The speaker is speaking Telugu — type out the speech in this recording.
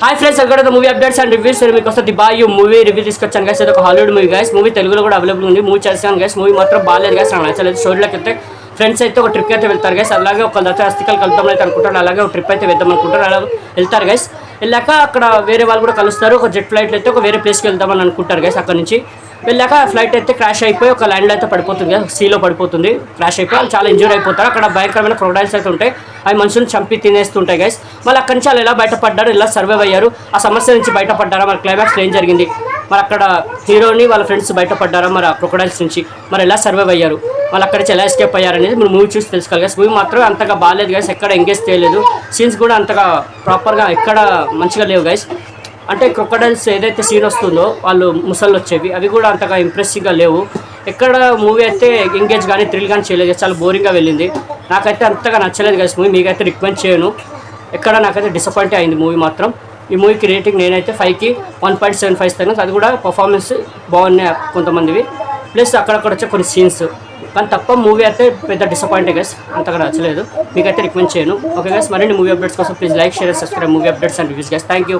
Hi friends, welcome to movie updates and reviews. మీకు వస్తే ది బాయ్ మూవీ రివ్యూ తీసుకొచ్చాను గైస్. ఇది ఒక హాలీవుడ్ మూవీ గైస్. మూవీ తెలుగులో కూడా అవైలబుల్ ఉంది. మూవీ చేస్తాను గైస్. మూవీ మాత్రం బాగాలేదు గైస్, నాకు నచ్చలేదు. స్టోరీలోకి అయితే ఫ్రెండ్స్ అయితే ఒక ట్రిప్ అయితే వెళ్తారు గైస్. అలాగే ఒక అస్థికలు కలుద్దామని అయితే అనుకుంటారు. అలాగే ఒక ట్రిప్ అయితే వెళ్దాం అనుకుంటారు. అలా వెళ్తారు గైస్. వెళ్ళాక అక్కడ వేరే వాళ్ళు కూడా కలుస్తారు. ఒక జెట్ ఫ్లైట్లో అయితే ఒక వేరే ప్లేస్కి వెళ్దామని అనుకుంటారు గైస్. అక్కడ నుంచి వెళ్ళాక ఫ్లైట్ అయితే క్రాష్ అయిపోయి ఒక ల్యాండ్లో అయితే పడిపోతుంది, సీలో పడిపోతుంది. క్రాష్ అయిపోయి వాళ్ళు చాలా ఇంజూర్ అయిపోతారు. అక్కడ భయంకరమైన క్రొకడైల్స్ అయితే ఉంటాయి. అవి మనుషులను చంపి తినేస్తుంటాయి గైస్. మళ్ళీ అక్కడి నుంచి వాళ్ళు ఎలా బయటపడ్డారు, ఎలా సర్వైవ్ అయ్యారు, ఆ సమస్య నుంచి బయటపడ్డారా, మరి క్లైమాక్స్లో ఏం జరిగింది, మరి అక్కడ హీరోని వాళ్ళ ఫ్రెండ్స్ బయటపడ్డారా మరి ఆ క్రొకడైల్స్ నుంచి, మరి ఎలా సర్వైవ్ అయ్యారు, వాళ్ళు అక్కడి నుంచి ఎలా ఎస్కేప్ అయ్యారు అనేది మీరు మూవీ చూసి తెలుసుకోవాలి గైస్. మూవీ మాత్రం అంతగా బాగాలేదు గైస్. ఎక్కడ ఎంగేజ్ చేయలేదు. సీన్స్ కూడా అంతగా ప్రాపర్గా ఎక్కడ మంచిగా లేవు గైస్. అంటే క్రొకడైల్స్ ఏదైతే సీన్ వస్తుందో వాళ్ళు ముసళ్ళు వచ్చేవి, అవి కూడా అంతగా ఇంప్రెసివ్గా లేవు. ఎక్కడ మూవీ అయితే ఎంగేజ్ కానీ థ్రిల్ కానీ చేయలేదు. చాలా బోరింగ్గా వెళ్ళింది. నాకైతే అంతగా నచ్చలేదు గైస్ మూవీ. మీకైతే రికమెండ్ చేయను. ఎక్కడ నాకైతే డిసప్పాయింట్ అయింది మూవీ మాత్రం. ఈ మూవీకి రేటింగ్ నేనైతే 5కి 1.75 ఇస్తాను. అది కూడా పర్ఫార్మెన్స్ బాగున్నాయి కొంతమందివి, ప్లస్ అక్కడక్కడ వచ్చే కొన్ని సీన్స్. కానీ తప్ప మూవీ అయితే పెద్ద డిసప్పాయింట్ గైస్, అంతగా నచ్చలేదు. మీకైతే రికమెండ్ చేయను. ఓకే గైస్, మరిన్ని మూవీ అప్డేట్స్ కోసం please like, share, subscribe movie updates and reviews guys. Thank you.